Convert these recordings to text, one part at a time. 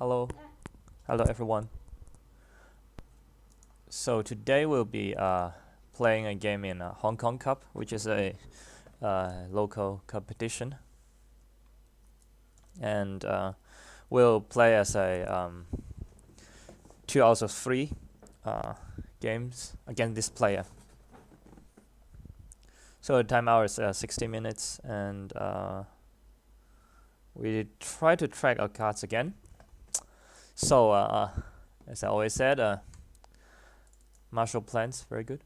Hello, hello everyone. So today we'll be playing a game in Hong Kong Cup, which is a local competition, and we'll play as a 2 out of 3 games against this player. So the time hour is 60 minutes, and we try to track our cards again. So as I always said, Marshall plans very good,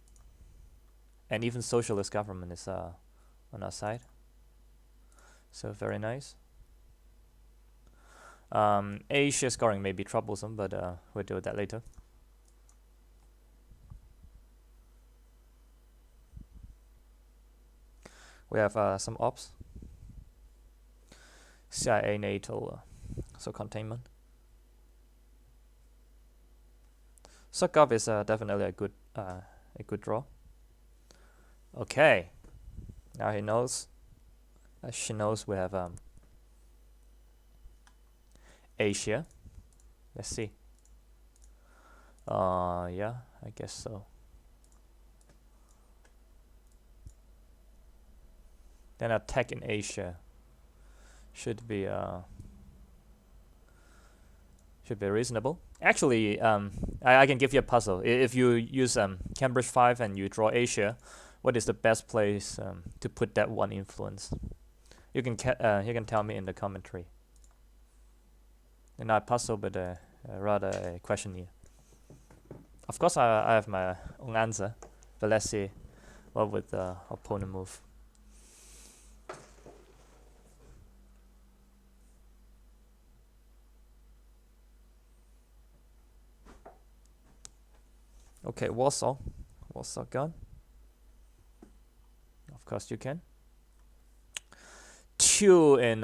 and even socialist government is on our side. So very nice. Asia scoring may be troublesome, but we'll deal with that later. We have some ops. CIA, NATO, so containment. Suck up is definitely a good draw. Okay, now he knows. She knows we have Asia. Let's see. Yeah, I guess so. Then attack in Asia should be reasonable. Actually, I can give you a puzzle. If you use Cambridge 5 and you draw Asia, what is the best place to put that one influence? You can tell me in the commentary. Not a puzzle, but rather a question here. Of course, I have my own answer, but let's see what would the opponent move. Okay, Warsaw gun. Of course you can. 2 in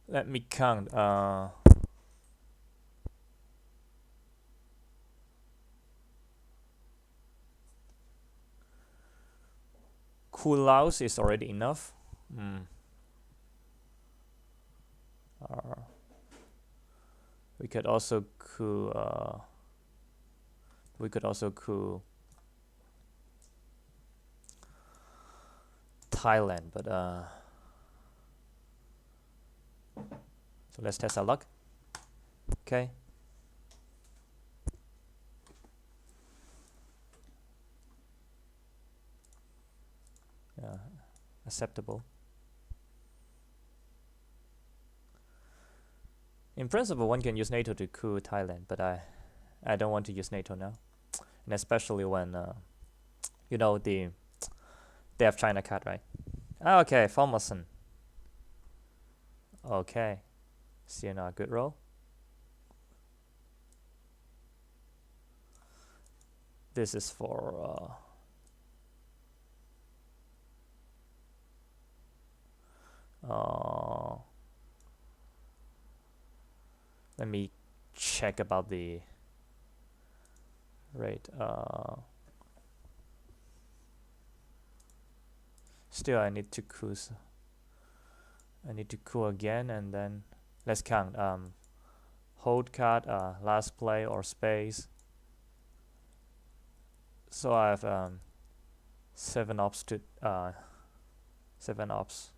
let me count. Kulaus is already enough. We could also coup. Thailand, but so let's test our luck. Okay. Acceptable. In principle, one can use NATO to coup Thailand, but I don't want to use NATO now, and especially when you know they have China card, right? Okay, Formosan. Okay, CNR, good roll. This is for let me check about the rate. Still, I need to coup. I need to coup again, and then let's count. Hold card, last play or space. So I have 7 ops to 7 ops,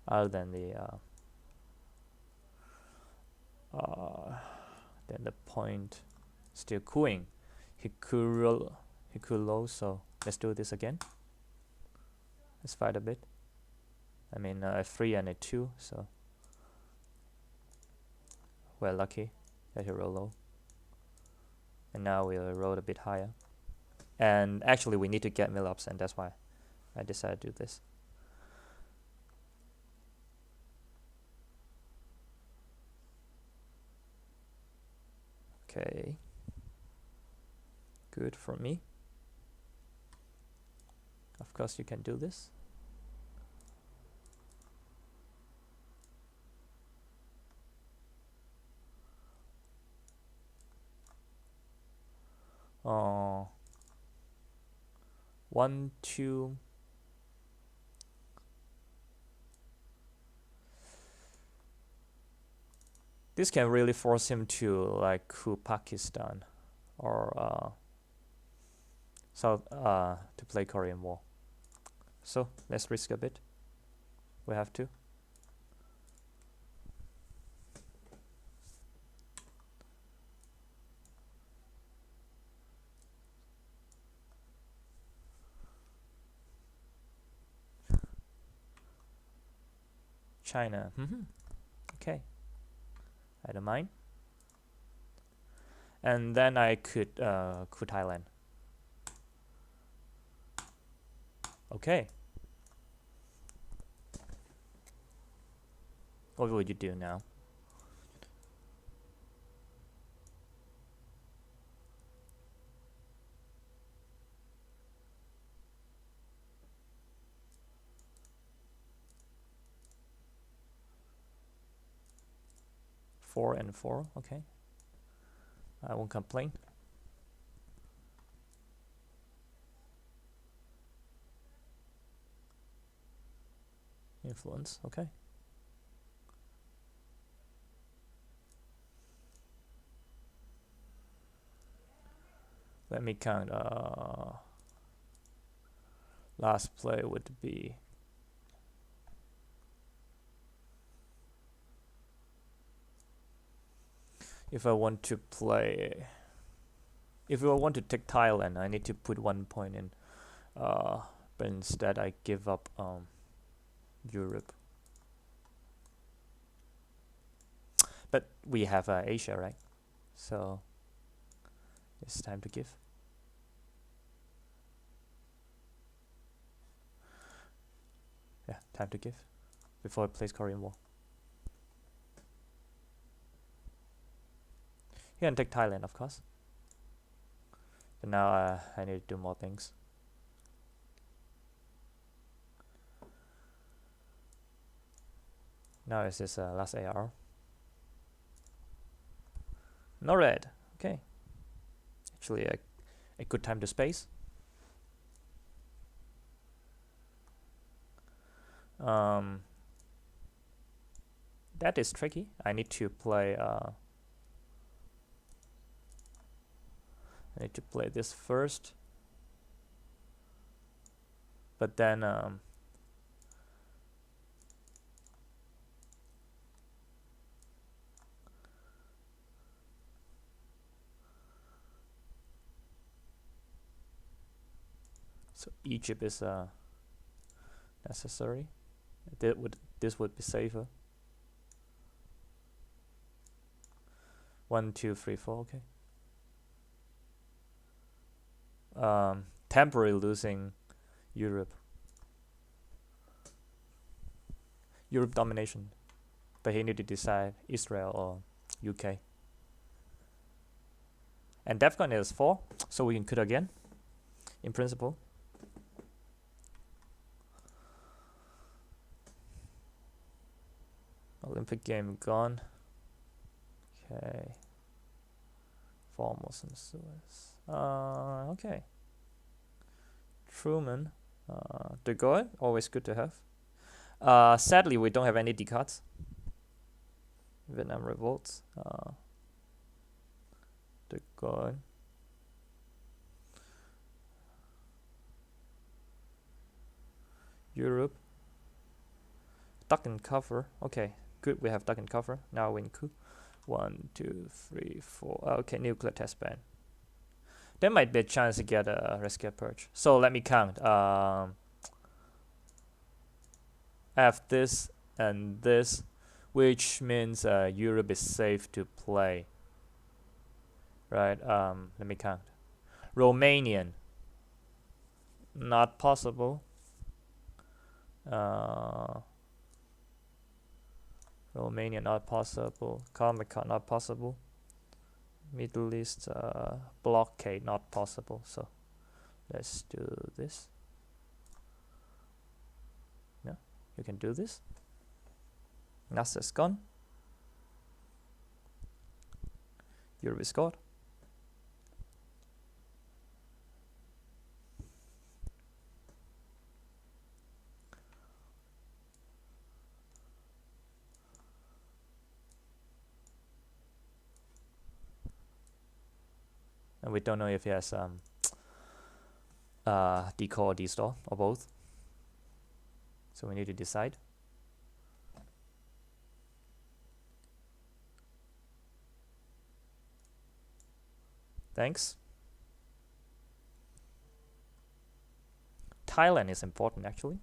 other than the then the point still cooing. He could low, so let's do this again. Let's fight a bit. I mean a 3 and a 2, so we're lucky that he rolled low. And now we'll roll a bit higher. And actually we need to get mill-ups, and that's why I decided to do this. Okay. Good for me. Of course you can do this. Oh. 1, 2. This can really force him to like coup Pakistan or to play Korean War. So let's risk a bit. We have to. China. Okay. I don't mind. And then I could coup Thailand. Okay. What would you do now? Four and four. Okay. I won't complain. Influence. Okay. Let me count. Last play would be if I want to play. If I want to take Thailand, I need to put 1 point in. But instead, I give up Europe. But we have Asia, right? So it's time to give. Yeah, time to give before I place Korean War. Here and take Thailand, of course. But now I need to do more things. Now is this last AR. No red. Okay. Actually, a good time to space. That is tricky. I need to play. I need to play this first. But then so Egypt is necessary. This would be safer. 1, 2, 3, 4. Okay. Temporarily losing Europe. Europe domination, but he need to decide Israel or UK. And DEFCON is 4, so we can cut again. In principle. Olympic game gone. Okay. Formos and Suez. Okay. Truman. De Gaulle, always good to have. Sadly, we don't have any D cards. Vietnam revolts. De Gaulle. Europe. Duck and cover. Okay, good. We have duck and cover. Now we in coup. 1, 2, 3, 4. Okay, nuclear test ban. There might be a chance to get a rescue purge. So let me count. I have this and this, which means Europe is safe to play. Right? Let me count. Romanian. Not possible. Romania not possible. Comic-Con not possible. Middle East blockade not possible. So let's do this. Yeah, you can do this. NASA's gone. Europe is gone. And we don't know if he has decall or destall or both. So we need to decide. Thanks. Thailand is important actually.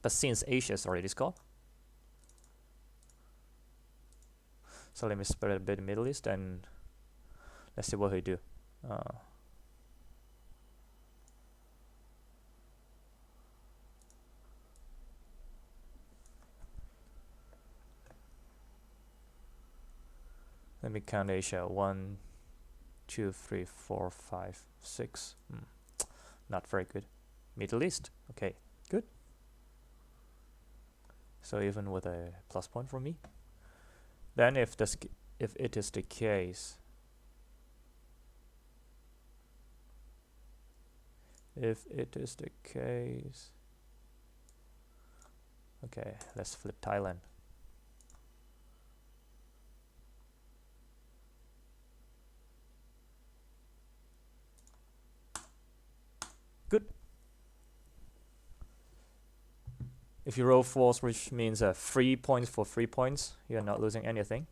But since Asia is already scored, so let me spread a bit in Middle East and let's see what we do. Let me count Asia. 1, 2, 3, 4, 5, 6. Not very good. Middle East. Okay, good. So even with a plus point for me. Then if it is the case, okay, let's flip Thailand. Good. If you roll false, which means 3 points for 3 points, you're not losing anything.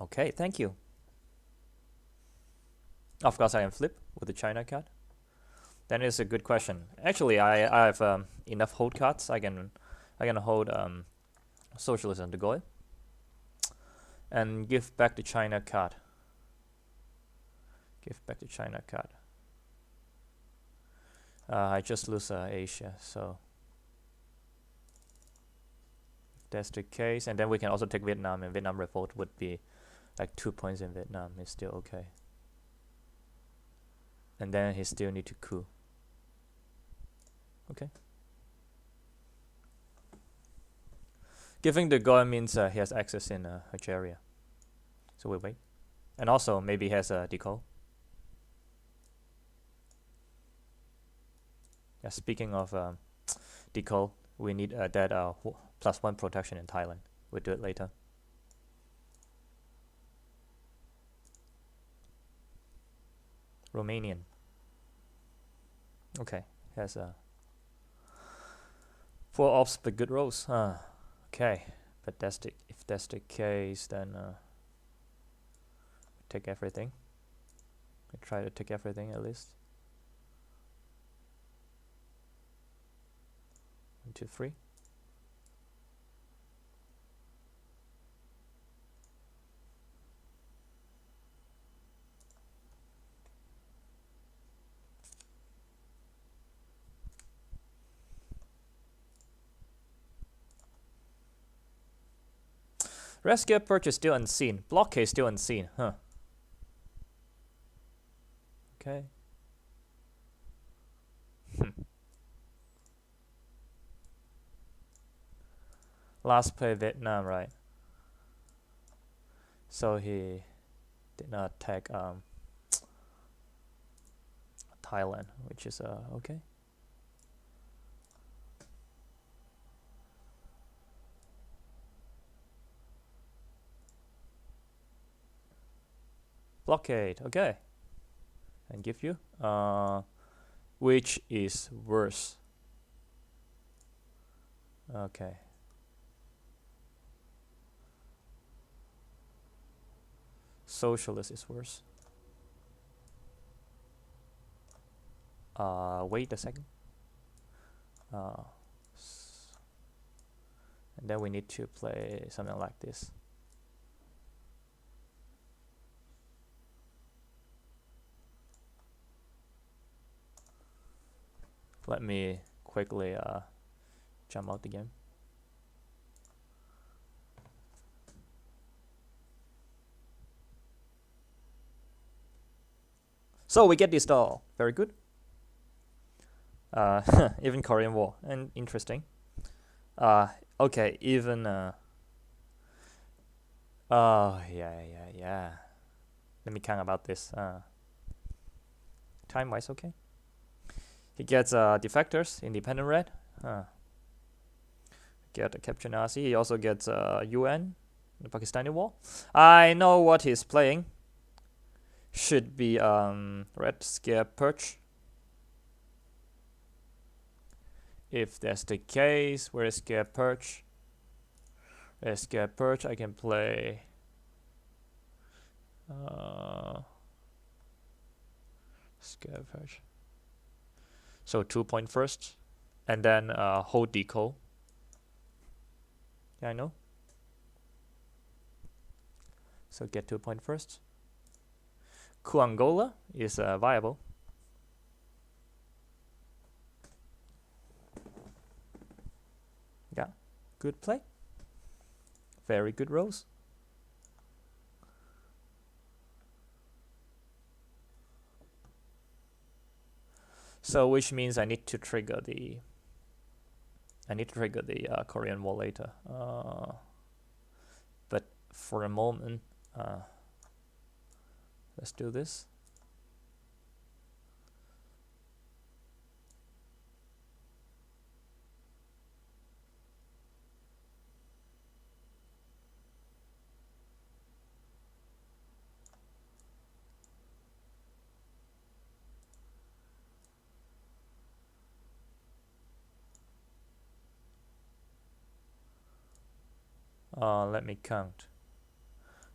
Okay, thank you. Of course, I can flip with the China card. Then it's a good question. Actually, I have enough hold cards. I can hold socialism to go and give back the China card. Give back the China card. I just lose Asia, so if that's the case, and then we can also take Vietnam, and Vietnam revolt would be like 2 points in Vietnam. It's still okay. And then he still need to coup. Okay. Giving the goal means he has access in Algeria. So we wait. And also maybe he has a decall. Yeah, speaking of decall, we need that +1 protection in Thailand. We'll do it later. Romanian. Okay, has 4 ops but good rolls. Okay, but if that's the case, then take everything. I try to take everything at least. 1, 2, 3. Rescue purchase still unseen. Blockade still unseen. Huh. Okay. Last play Vietnam, right? So he did not attack Thailand, which is okay. Blockade, okay. And give you which is worse? Okay. Socialist is worse. Wait a second. And then we need to play something like this. Let me quickly jump out the game. So we get this doll. Very good. Even Korean War, and interesting. Okay, even oh yeah. Let me count about this. Time-wise, okay. He gets defectors, independent red. Get a capture Nazi. He also gets UN, the Pakistani war. I know what he's playing. Should be red scare perch. If that's the case, where is scare perch? There's scare perch. I can play scare perch. So 2 point first, and then hold deco. Yeah, I know. So get 2 point first. Kuangola is viable. Yeah, good play. Very good rolls. So which means I need to trigger the Korean War later. But for a moment, let's do this. Let me count.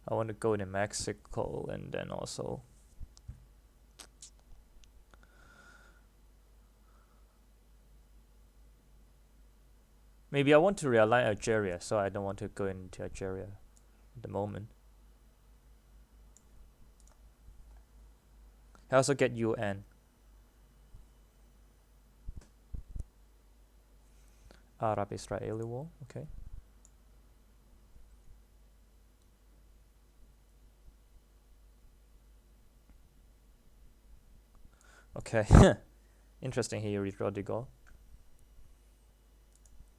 I want to go to Mexico and then also maybe I want to realign Algeria, so I don't want to go into Algeria at the moment. I also get UN. Arab-Israeli war, okay. Okay, interesting here, redraw the goal.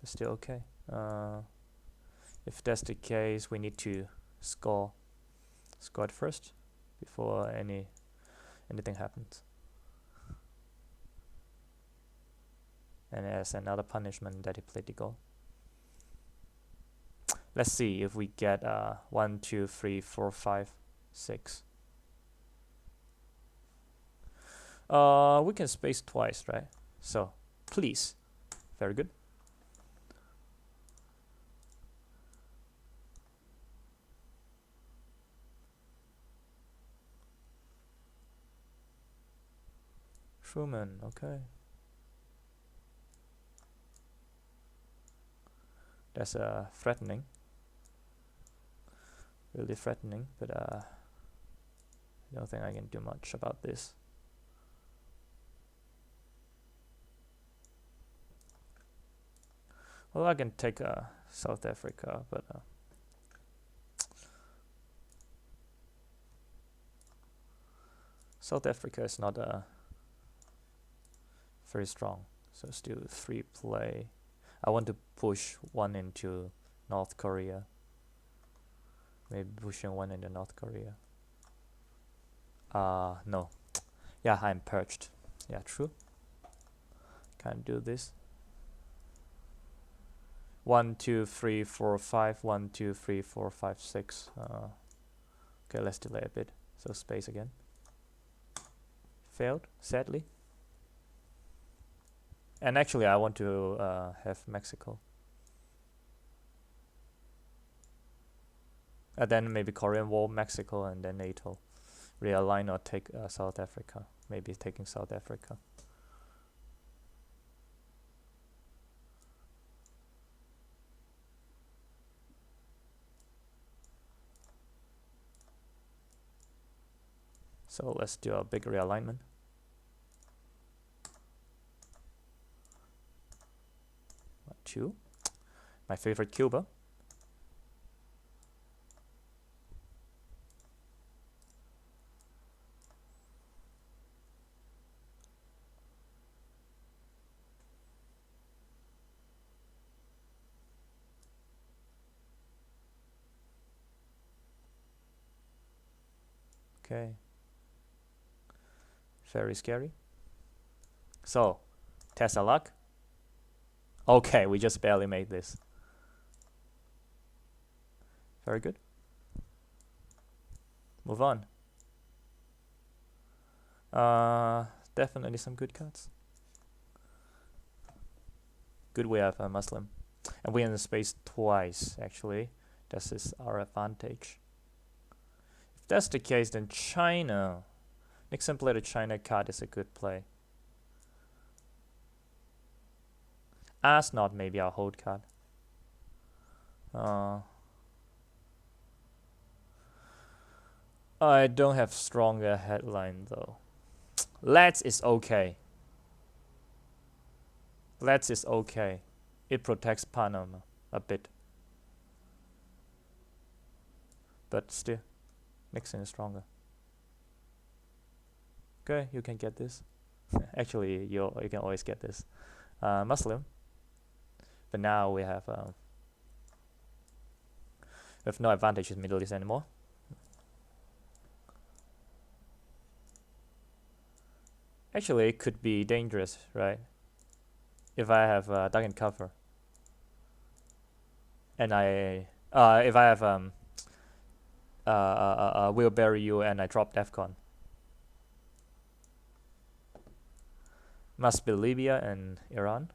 It's still okay. If that's the case, we need to score it first before anything happens. And as another punishment that he played the goal. Let's see if we get 1, 2, 3, 4, 5, 6. We can space twice, right? So, please. Very good. Truman, okay. That's threatening. Really threatening, but I don't think I can do much about this. Well, I can take South Africa, but South Africa is not very strong, so still 3 play. I want to push 1 into North Korea. Maybe pushing 1 into North Korea. No. Yeah, I'm perched. Yeah, true. Can't do this. 1, 2, 3, 4, 5. 1, 2, 3, 4, 5, 6. Okay, let's delay a bit. So space again. Failed, sadly. And actually, I want to have Mexico. And then maybe Korean War, Mexico, and then NATO. Realign or take South Africa. Maybe taking South Africa. So let's do a big realignment. Two. My favorite Cuba. Okay. Very scary. So, test our luck. Okay, we just barely made this. Very good. Move on. Definitely some good cards. Good, we have a Muslim. And we're in the space twice, actually. This is our advantage. If that's the case, then China. Nixon played a China card is a good play. As not maybe our hold card. I don't have stronger headline though. Let's is okay. Let's is okay. It protects Panama a bit. But still, Nixon is stronger. Okay, you can get this. Actually, you can always get this. Muslim. But now we have no advantage in Middle East anymore. Actually, it could be dangerous, right? If I have duck and cover, and if I have will bury you and I drop DEFCON. Must be Libya and Iran.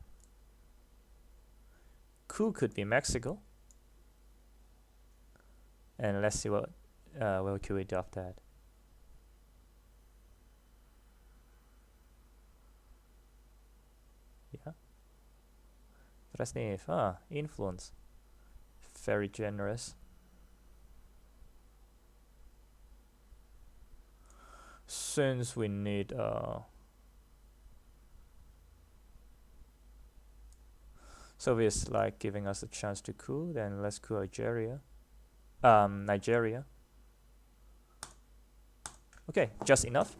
Coup could be Mexico. And let's see what will Q do after that. Yeah. Brezhnev, influence. Very generous. Since we need Soviets like giving us a chance to coup, then let's coup Nigeria. Nigeria. Okay, just enough.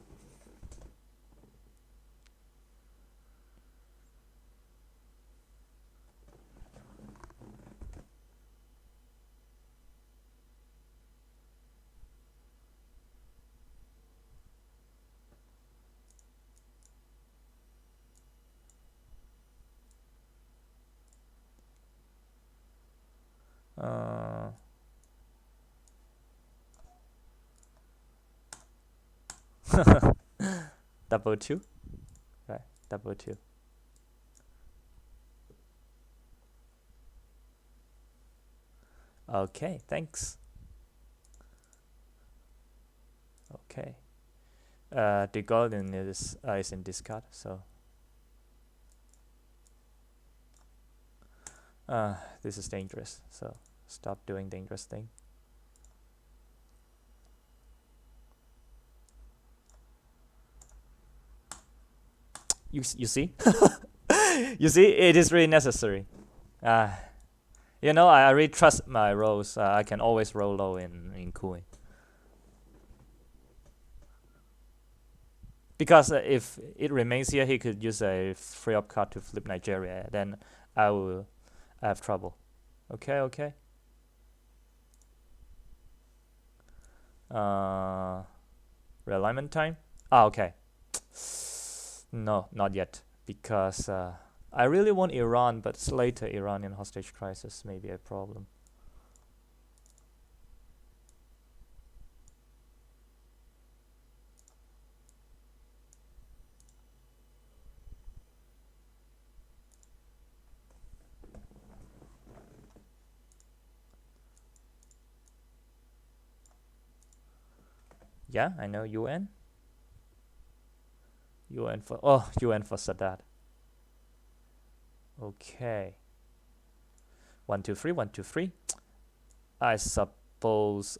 Double two, right? Double two. Okay, thanks. Okay. The golden is in discard, so this is dangerous. So stop doing dangerous thing. You see, you see, it is really necessary. You know, I really trust my rolls. I can always roll low in cooling. Because if it remains here, he could use a free up card to flip Nigeria. Then I have trouble. Okay, okay. Realignment time. Okay. No, not yet. Because I really want Iran, but later Iranian hostage crisis may be a problem. Yeah, I know UN. UN for UN for Sadat. Okay. 1 2 3 1 2 3. I suppose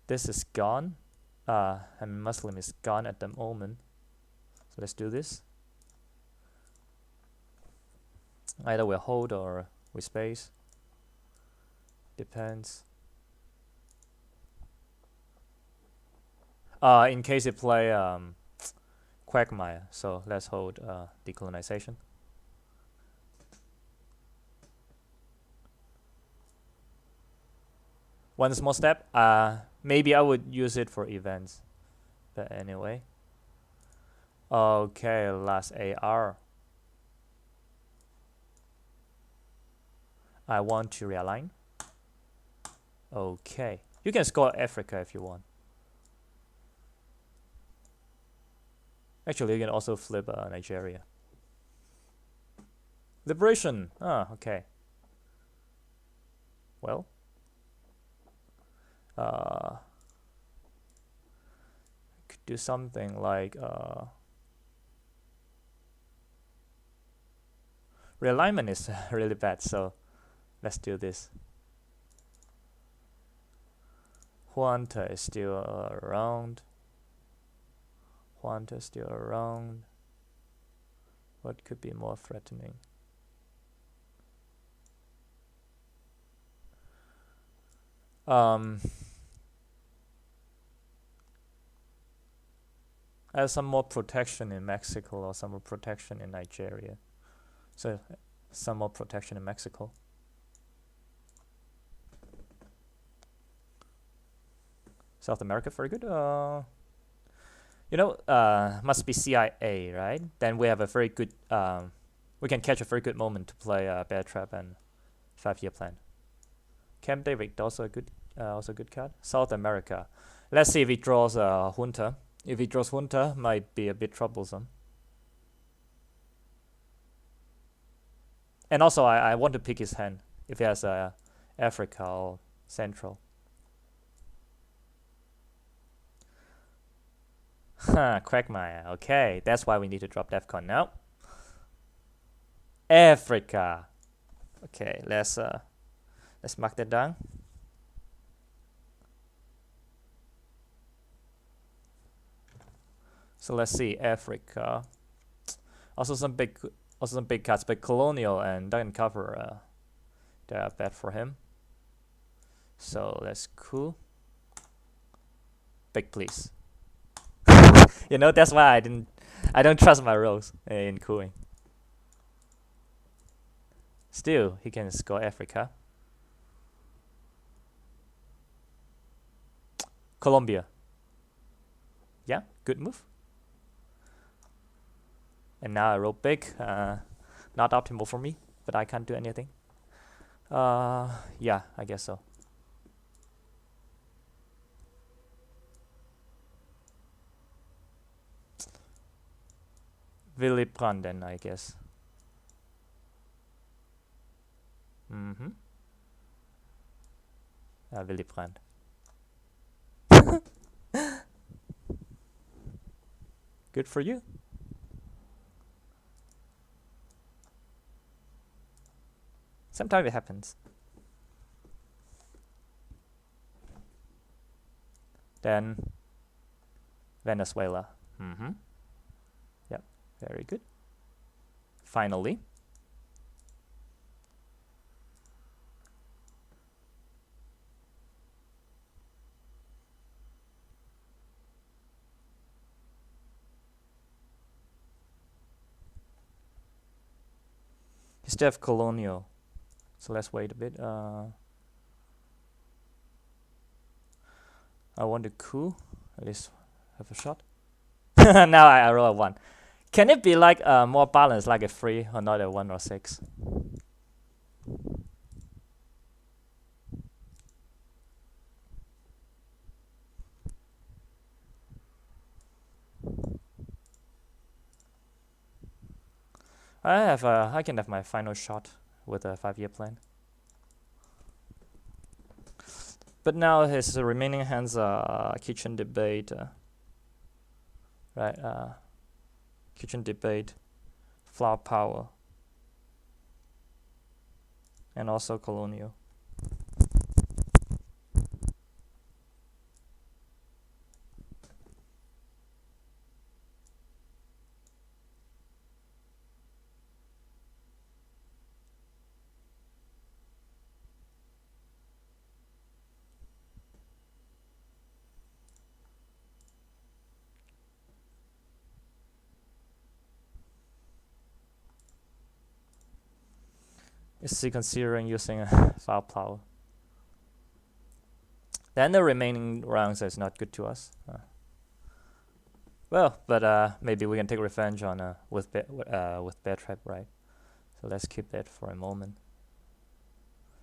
this is gone. And Muslim is gone at the moment. So let's do this. Either we hold or we space. Depends. In case it play Quagmire, so let's hold decolonization. One small step. Maybe I would use it for events. But anyway. Okay, last AR. I want to realign. Okay. You can score Africa if you want. Actually, you can also flip Nigeria. Liberation. Ah, okay. Well. Could do something like realignment is really bad, so let's do this. Huanta is still around. Huanta is still around. What could be more threatening? I have some more protection in Mexico or some more protection in Nigeria. So some more protection in Mexico. South America, very good. You know, must be CIA, right? Then we have a very good, we can catch a very good moment to play Bear Trap and 5-year plan. Camp David, also a good card. South America. Let's see if he draws Junta. If he draws Junta, might be a bit troublesome. And also, I want to pick his hand if he has Africa or Central. Huh, Quagmire. Okay, that's why we need to drop DEFCON now. Africa. Okay, let's mark that down. So let's see, Africa. Also some big cards, but Colonial and Dungeon Cover, they are bad for him. So that's cool. Big, please. You know, that's why I don't trust my rolls in cooling. Still, he can score Africa. Colombia. Yeah, good move. And now I roll big. Not optimal for me, but I can't do anything. Yeah, I guess so. Willy Brandt then, I guess. Willy Brandt. Good for you. Sometimes it happens. Then Venezuela. Yep, very good. Finally. He still have Colonial. So let's wait a bit. I want to cool. At least have a shot. Now I roll a 1. Can it be like more balanced, like a 3 or not a 1 or 6? I can have my final shot with a 5-year plan. But now his remaining hands are Kitchen Debate. Right, Kitchen Debate, Flower Power, and also Colonial. Is he considering using a Flower Power? Then the remaining rounds is not good to us. Well, but maybe we can take revenge on with bear trap, right? So let's keep that for a moment.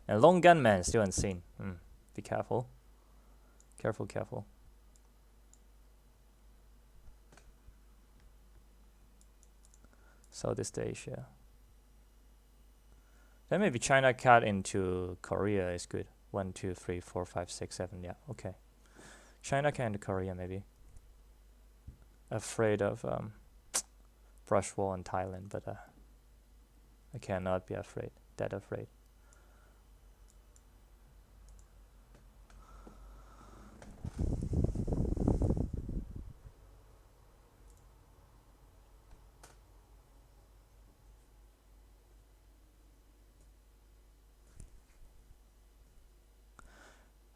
And lone gunman still unseen. Be careful. Careful, careful. Southeast Asia. Then maybe China cut into Korea is good. 1, 2, 3, 4, 5, 6, 7. Yeah, okay. China cut into Korea maybe. Afraid of brush war in Thailand, but I cannot be afraid. That afraid.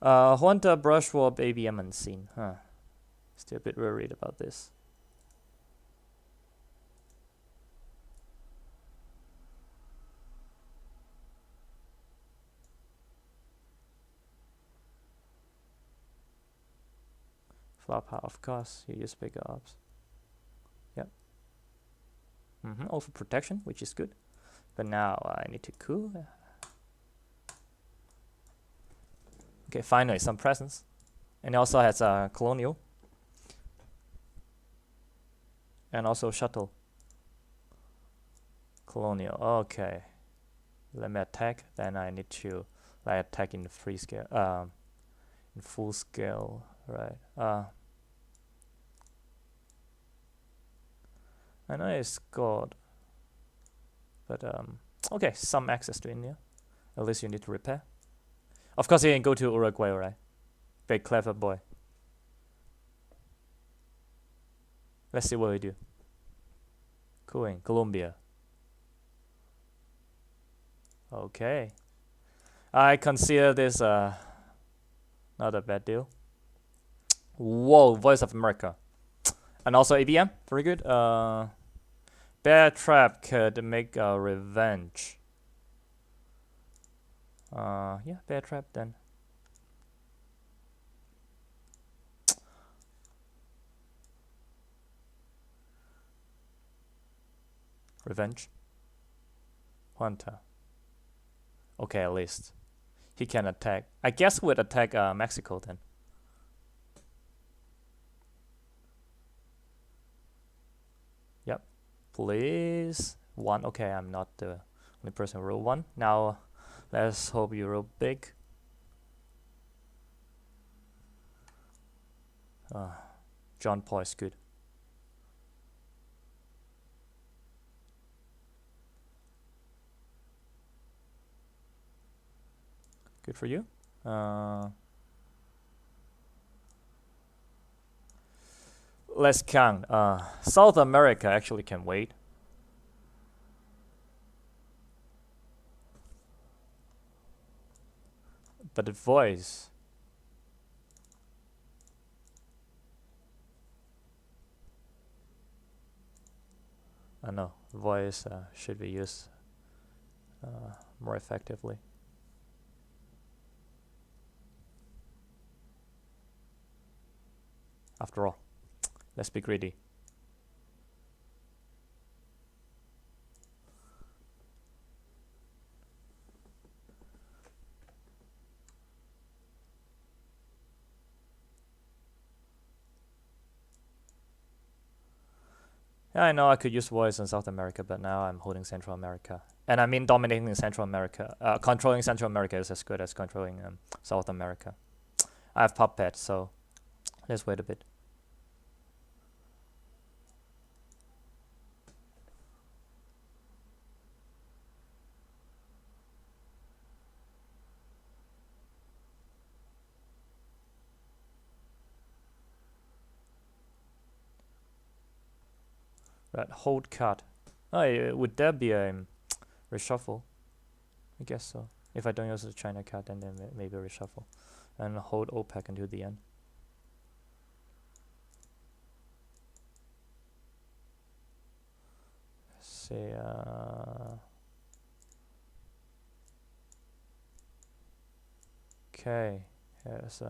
Honda brush war ABM unseen. Still a bit worried about this. Flop half, of course. You use bigger ops. Yep. Over protection, which is good. But now I need to coup. Okay, finally some presence. And it also has a colonial. And also shuttle. Colonial. Okay. Let me attack. Then I need to attack in free scale. In full scale. Right. I know it's scored. But okay, some access to India. At least you need to repair. Of course, you can go to Uruguay, right? Very clever boy. Let's see what we do. Cool. Colombia. Okay. I consider this not a bad deal. Whoa, Voice of America. And also ABM. Very good. Bear Trap could make a revenge. Yeah, Bear Trap then. Revenge. Hunter. Okay, at least. He can attack. I guess we'd attack Mexico then. Yep. Please. 1. Okay, I'm not the only person who roll 1. Now, let's hope you roll big. John Paul is good. Good for you. Let's count. South America actually can wait. But the voice. No, voice should be used more effectively. After all, let's be greedy. Yeah, I know I could use voice in South America, but now I'm holding Central America. And I mean dominating Central America. Controlling Central America is as good as controlling South America. I have Puppet, so let's wait a bit. Right, hold card. Oh, would there be a reshuffle? I guess so. If I don't use the China card, then maybe reshuffle. And hold OPEC until the end. Let's see, okay, here's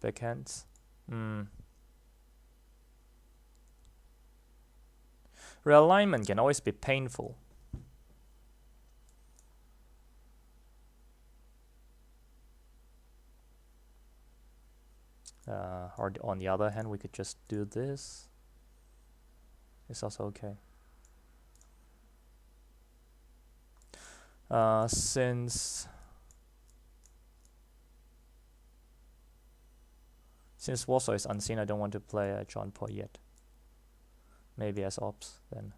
Backhands. Realignment can always be painful. Or on the other hand, we could just do this. It's also okay. Since Warsaw is unseen, I don't want to play John Paul yet. Maybe as ops then.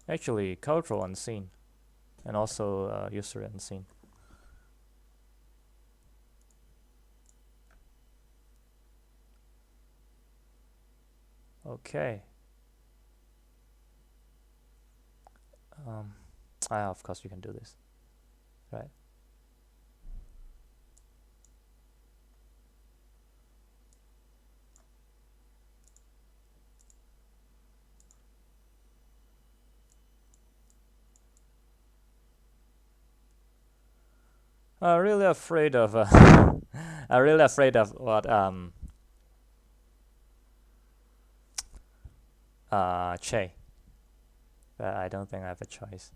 Actually, cultural unseen, and also usury unseen. Okay. Of course you can do this, right? I'm really afraid of I'm really afraid of what Che. But I don't think I have a choice.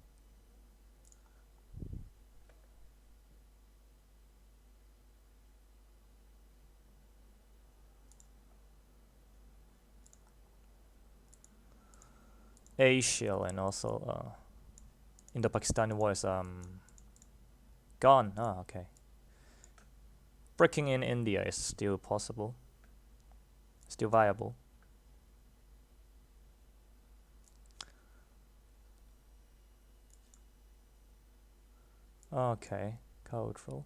Asia and also Indo-Pakistani war is gone. Oh, okay. Breaking in India is still possible. Still viable. Okay, cultural.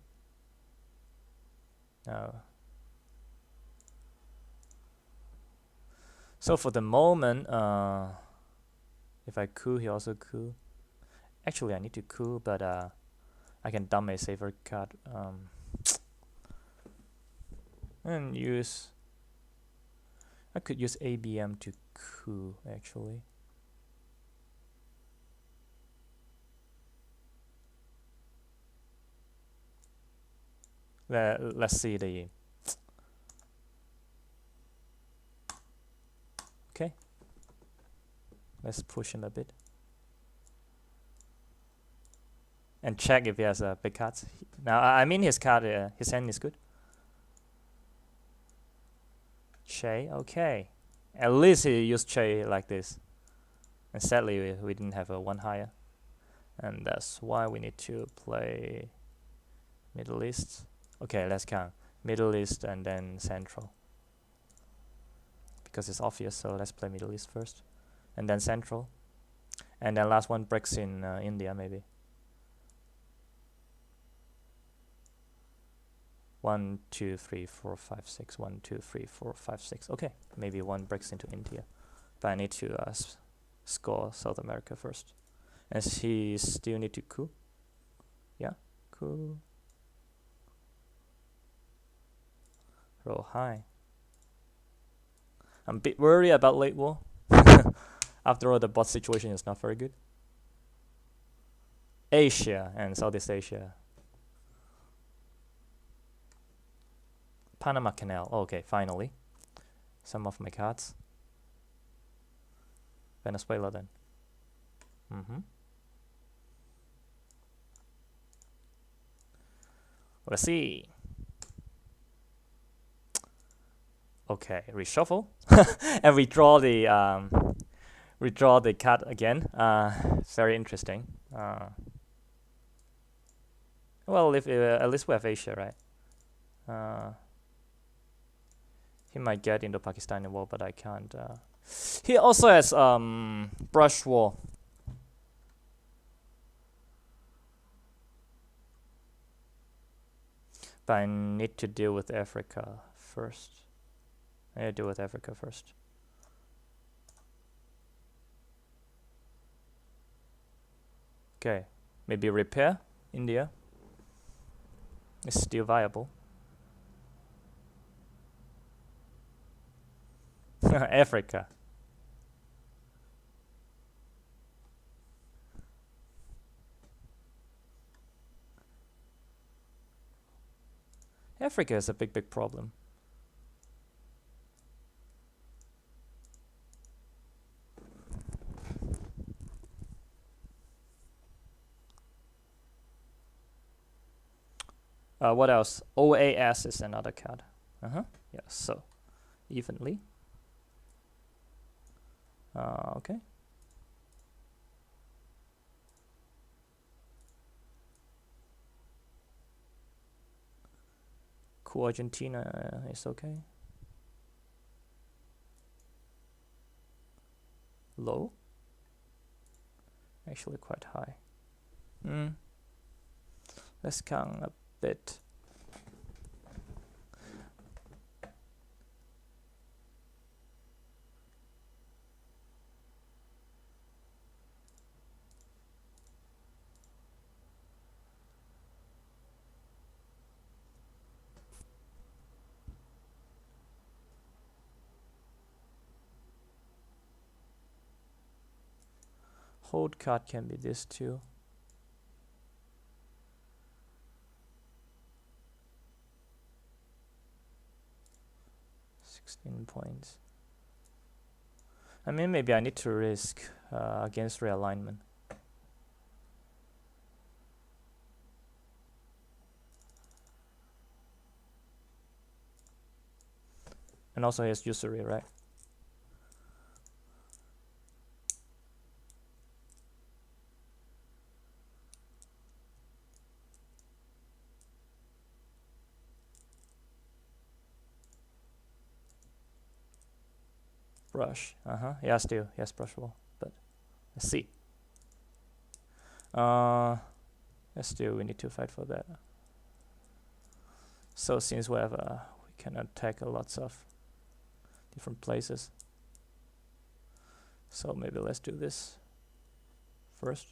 No. So for the moment, if I coup, he also coup. Actually, I need to coup, but I can dump a safer card. And use. I could use ABM to coup actually. Let's see the. Okay. Let's push him a bit. And check if he has big cards. Now, I mean his card, his hand is good. Che, okay. At least he used Che like this. And sadly, we didn't have a one higher. And that's why we need to play Middle East. Okay, let's count. Middle East and then Central. Because it's obvious, so let's play Middle East first. And then Central. And then last one breaks in India, maybe. 1, 2, 3, 4, 5, 6. 1, 2, 3, 4, 5, 6. Okay, maybe one breaks into India. But I need to score South America first. And he still need to coup. Yeah, coup. Roll high. I'm a bit worried about late war. After all, the bot situation is not very good. Asia and Southeast Asia. Panama Canal. Okay, finally. Some of my cards. Venezuela then. Let's see. Okay, reshuffle. And redraw the card again. Very interesting. Well, if at least we have Asia, right? He might get into Pakistani war, but I can't. He also has brush war. But I need to deal with Africa first. I need to deal with Africa first. Okay, maybe repair India. It's still viable. Africa. Africa is a big problem. What else? OAS is another card. Yeah, so evenly. Okay. Cool, Argentina is okay. Low. Actually quite high. Let's count a bit. Hold card can be this too. Points. I mean, maybe I need to risk against realignment. And also he has usury, right? Brush. Yeah, still yes, brush wall. But let's see. Still we need to fight for that. So since we have we can attack lots of different places. So maybe let's do this first.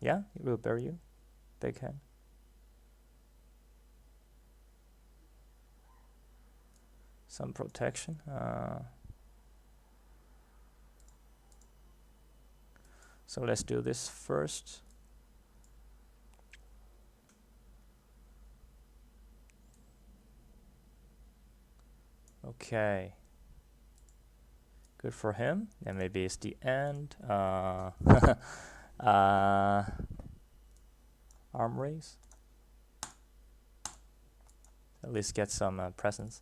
Yeah, it will bury you. Big hand. Some protection. So let's do this first. Okay. Good for him. And maybe it's the end. Arm raise. At least get some presence.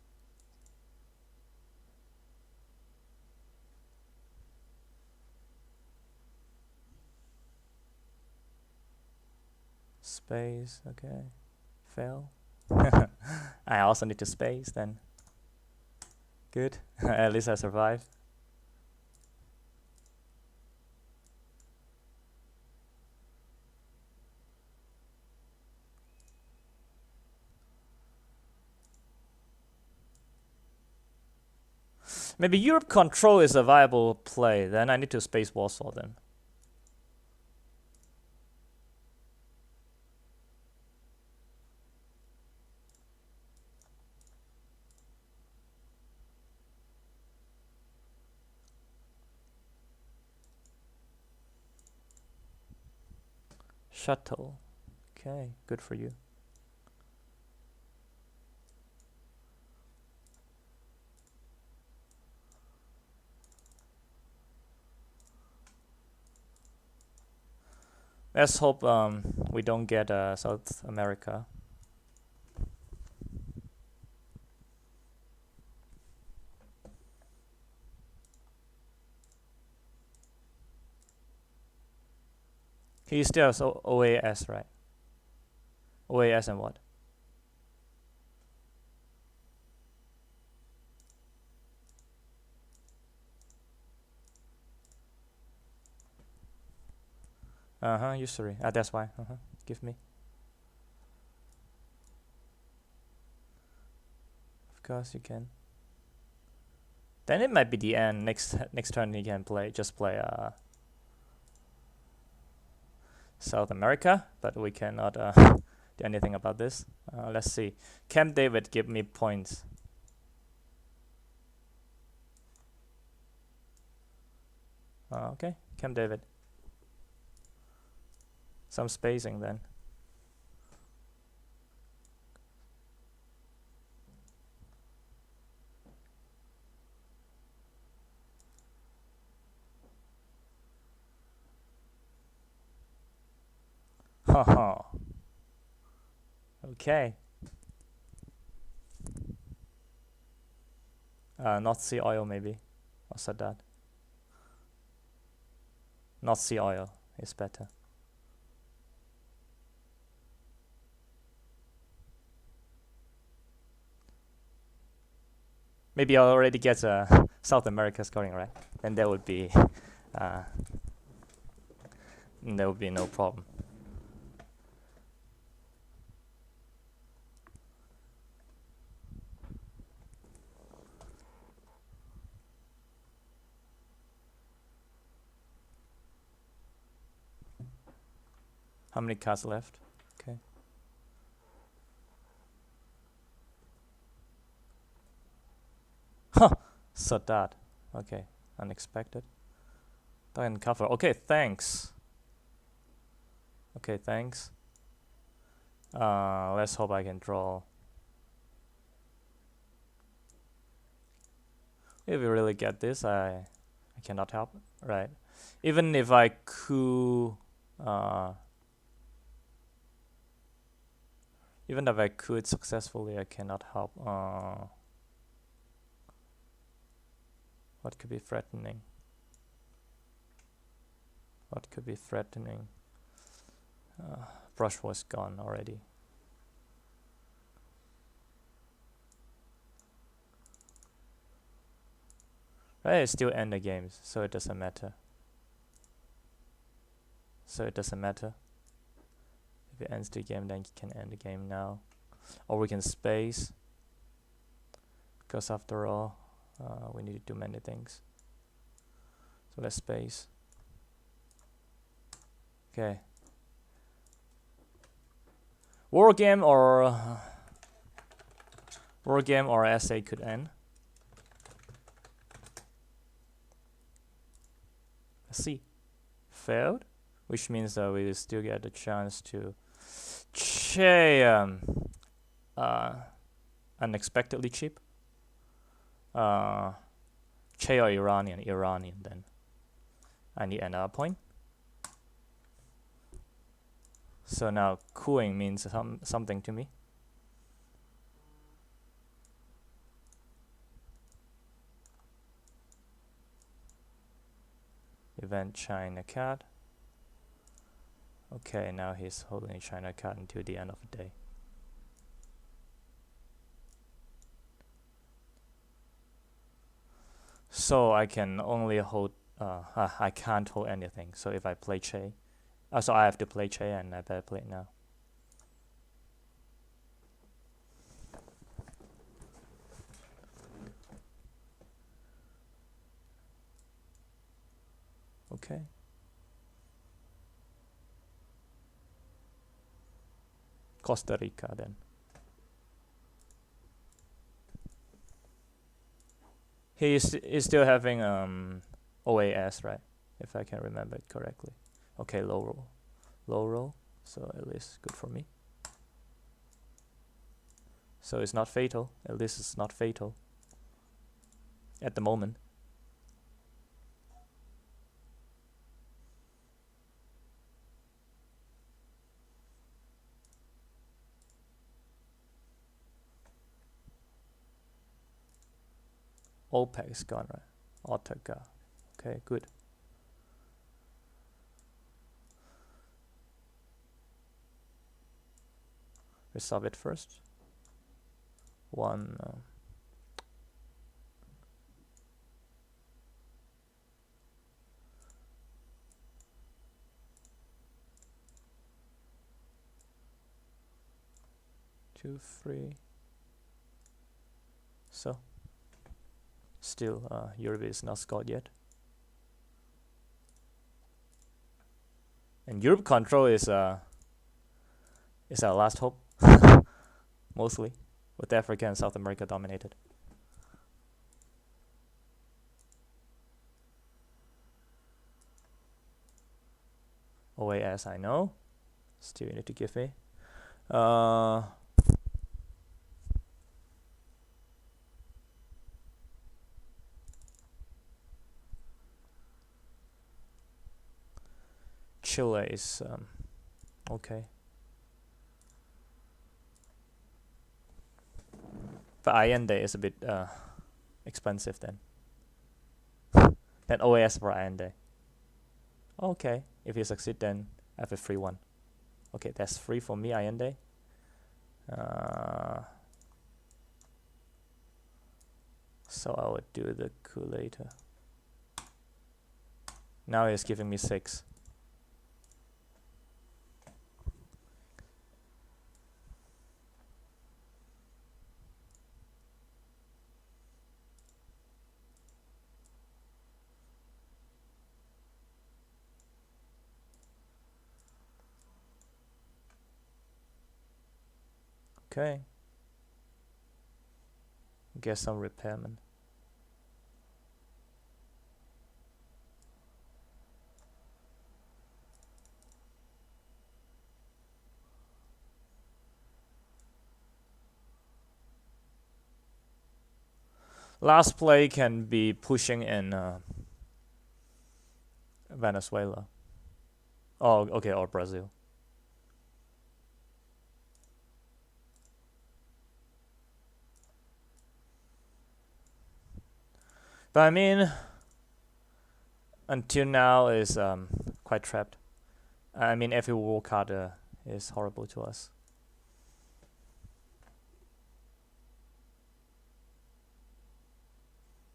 Space, okay. Fail. I also need to space then. Good. At least I survived. Maybe Europe control is a viable play. Then I need to space Warsaw then. Shuttle. Okay, good for you. Let's hope we don't get South America. He still has OAS, right? OAS and what? Usury. That's why. Give me. Of course you can. Then it might be the end. Next turn he can just play South America, but we cannot do anything about this. Let's see. Camp David give me points. Okay, Camp David. Some spacing then. Haha. Okay. Not sea oil maybe. Or Sadat. Not sea oil is better. Maybe I already get South America scoring, right? Then there would be no problem. How many cards left? Okay. Huh. Sadat. Okay. Unexpected. Don't cover. Okay, thanks. Okay, thanks. Let's hope I can draw. If we really get this, I cannot help. Right. Even if I could even if I could successfully, I cannot help. What could be threatening? What could be threatening? Brush was gone already. Right, it still end the games, so it doesn't matter. So it doesn't matter. If it ends the game, then you can end the game now. Or we can space. Because after all, we need to do many things. So let's space. Okay. War game or SA could end. Let's see. Failed, which means that we still get a chance to unexpectedly cheap. Che or Iranian then. I need another point. So now cooing means something to me. Event China card. Okay, now he's holding a China card until the end of the day. So I can only hold. I can't hold anything. So if I play Che, so I have to play Che, and I better play it now. Okay. Costa Rica then. He is still having OAS, right? If I can remember it correctly. Okay, low roll. So at least good for me. So it's not fatal. At least it's not fatal at the moment. OPEC is gone, right? Otaka. Okay, good. Resolve it first. One. 2, 3. So still Europe is not scored yet. And Europe control is our last hope. Mostly with Africa and South America dominated. OAS I know. Still you need to give me. Chile is okay. But Allende is a bit expensive then. Then OAS for Allende. Okay, if you succeed then I have a free one. Okay, that's free for me, Allende. So I would do the coup later. Now he's giving me 6. Okay. Get some repairment. Last play can be pushing in Venezuela. Oh, okay, or Brazil. But I mean, until now is quite trapped. I mean, every war card is horrible to us.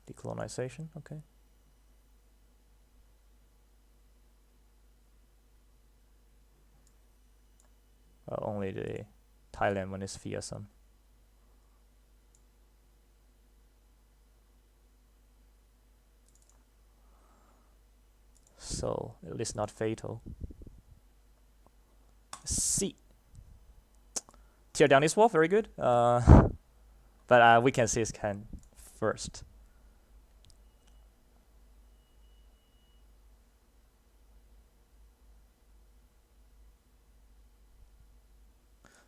Decolonization, okay. Only the Thailand one is fearsome. So at least not fatal. C. Tear down this wall, very good. But we can see his can first.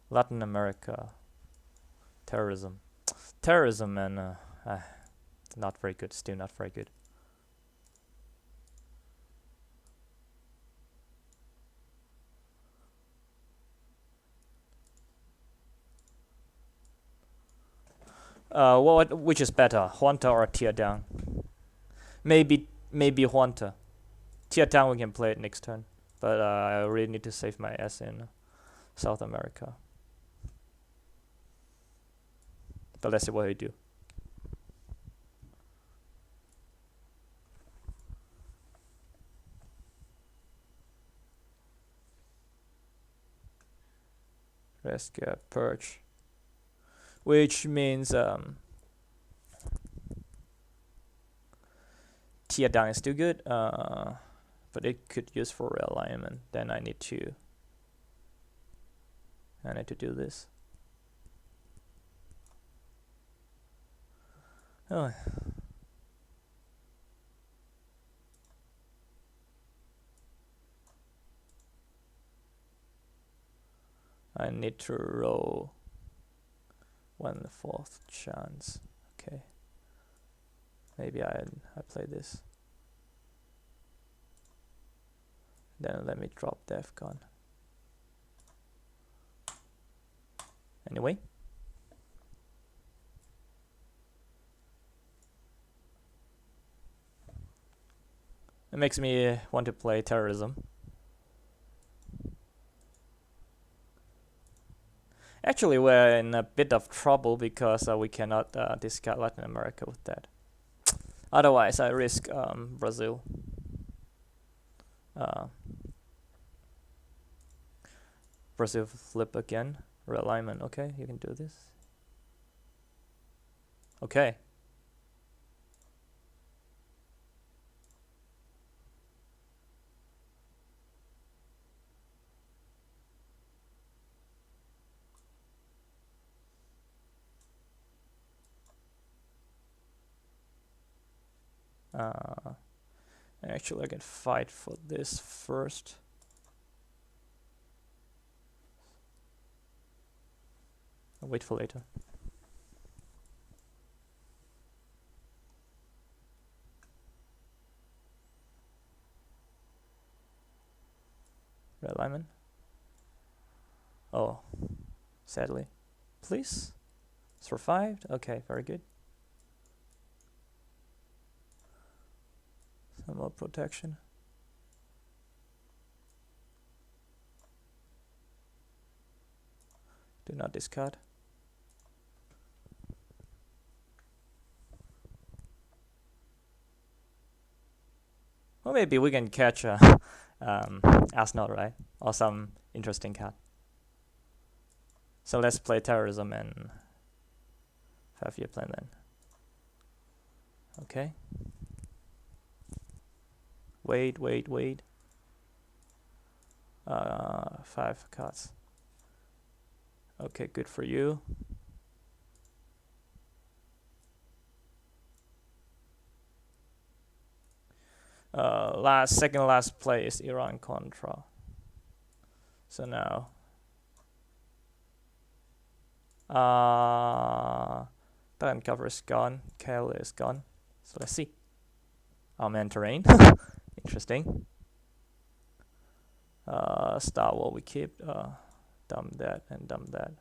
Latin America. Terrorism and not very good, still not very good. Which is better, Huanta or tear down? Maybe Huanta. Tear down we can play it next turn, but I really need to save my ass in South America. But let's see what we do. Rescue Purge, which means tear down is still good, but it could use for realignment. Then I need to do this. Oh. I need to roll 1/4 chance. Okay. Maybe I play this. Then let me drop DEFCON. Anyway. It makes me want to play terrorism. Actually, we're in a bit of trouble because we cannot discard Latin America with that. Otherwise, I risk Brazil. Brazil flip again, Realignment. Okay, you can do this. Okay. Actually, I can fight for this first. I'll wait for later. Realignment. Oh, sadly. Please? Survived? Okay, very good. Some more protection. Do not discard. Well, maybe we can catch a Asnod, right? Or some interesting card. So let's play terrorism and 5-year plan then. Okay. Wait. 5 cards. Okay, good for you. Second last play is Iran Contra. So now Thailand cover is gone, Kel is gone. So let's see. Man terrain. Interesting. Star Wars we keep. Dump that and dump that.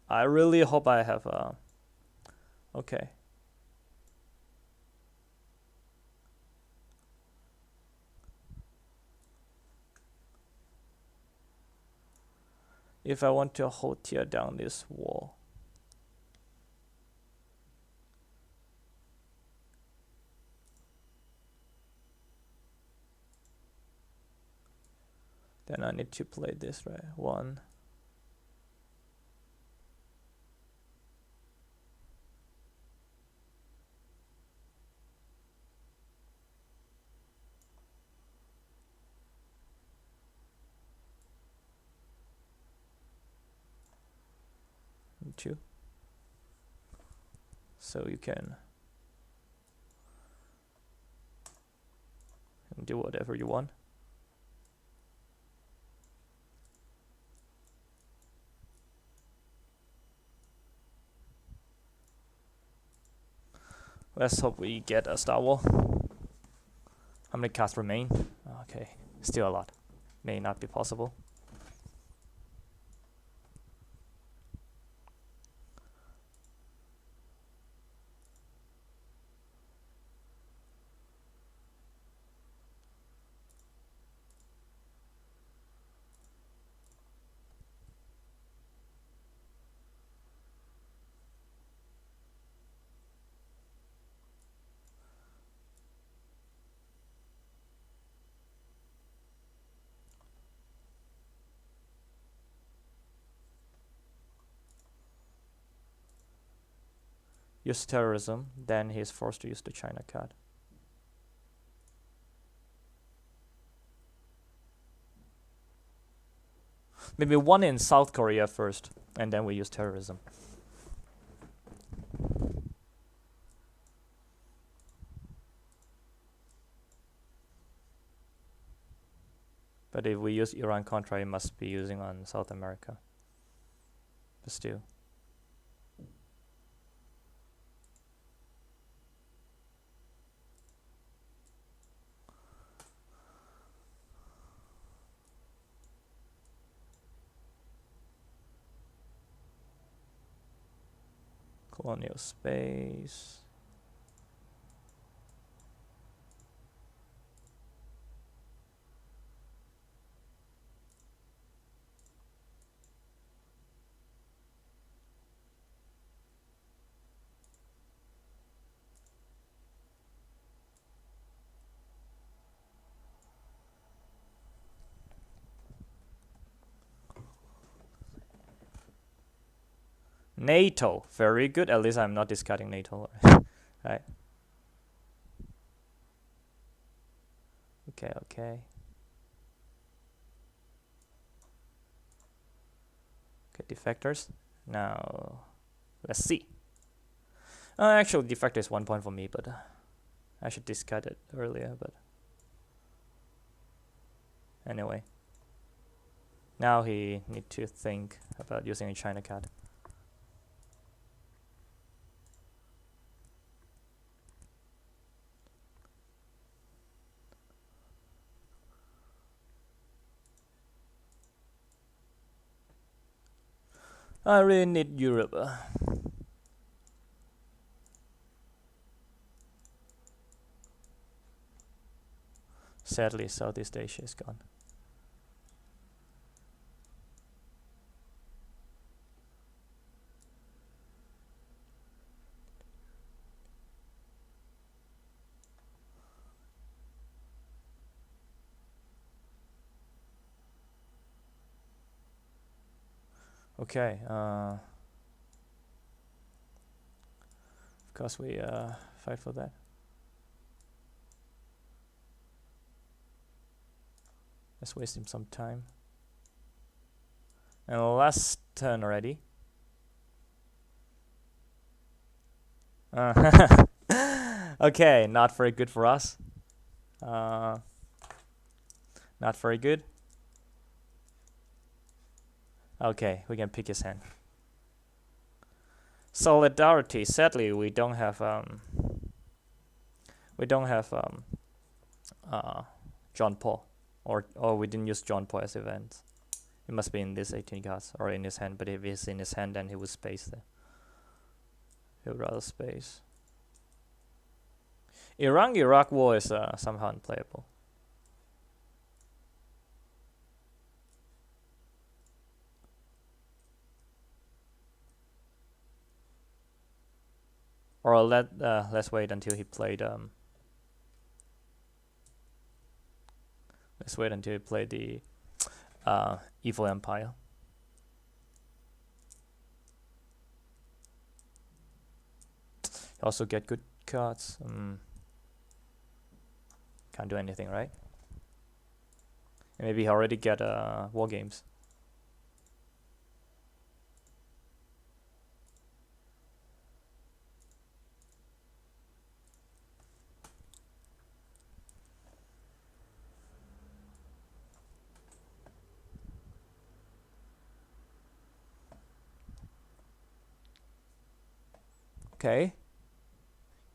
I really hope I have okay. If I want to hold tear down this wall. Then I need to play this, right? 1. And 2. So you can do whatever you want. Let's hope we get a Star Wars. How many cards remain? Okay, still a lot. May not be possible. Use terrorism, then he's forced to use the China card. Maybe 1 in South Korea first, and then we use terrorism. But if we use Iran Contra, it must be using on South America. But still. Colonial space. NATO, very good. At least I'm not discarding NATO. Right. Okay, okay. Okay, defectors. Now, let's see. Actually, defector is 1 point for me, but I should discard it earlier, but anyway. Now he need to think about using a China card. I really need Europe. Sadly, Southeast Asia is gone. Okay, of course we fight for that. Let's waste him some time. And last turn already. Okay, not very good for us. Not very good. Okay, we can pick his hand. Solidarity. Sadly, we don't have John Paul, or we didn't use John Paul as event. It must be in this 18 cards or in his hand. But if it's in his hand, then he would space there. He would rather space. Iran-Iraq war is somehow unplayable. Or let's wait until he played let's wait until he played the Evil Empire. Also get good cards. Can't do anything, right? Maybe he already get war games. Okay.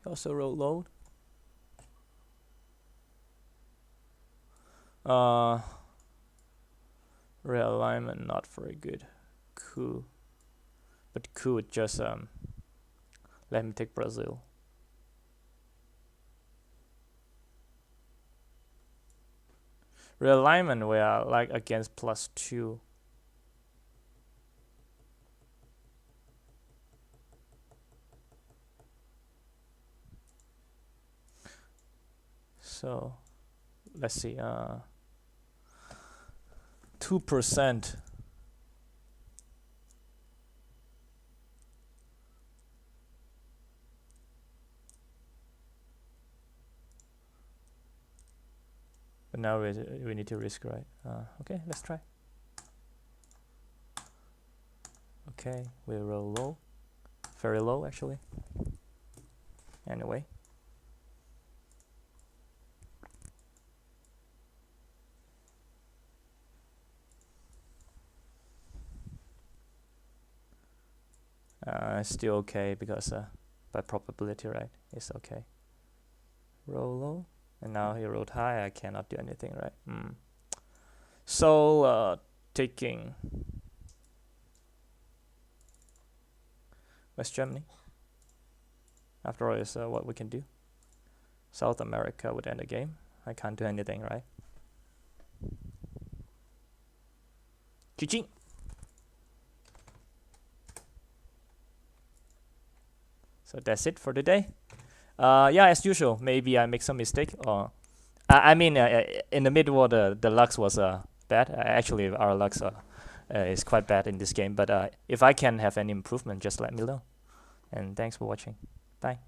He also wrote load. Realignment not very good. Cool. But cool would just let me take Brazil. Realignment we are like against +2. So let's see, 2%. But now we need to risk, right? Okay, let's try. Okay, we roll low, very low actually. Anyway. It's still okay because by probability, right? It's okay. Roll low, and now he rolled high. I cannot do anything, right? So taking West Germany. After all, is what we can do. South America would end the game. I can't do anything, right? GG. So that's it for today. Yeah, as usual, maybe I make some mistake. Or I mean, in the mid war, the Lux was bad. Actually, our Lux is quite bad in this game. But if I can have any improvement, just let me know. And thanks for watching. Bye.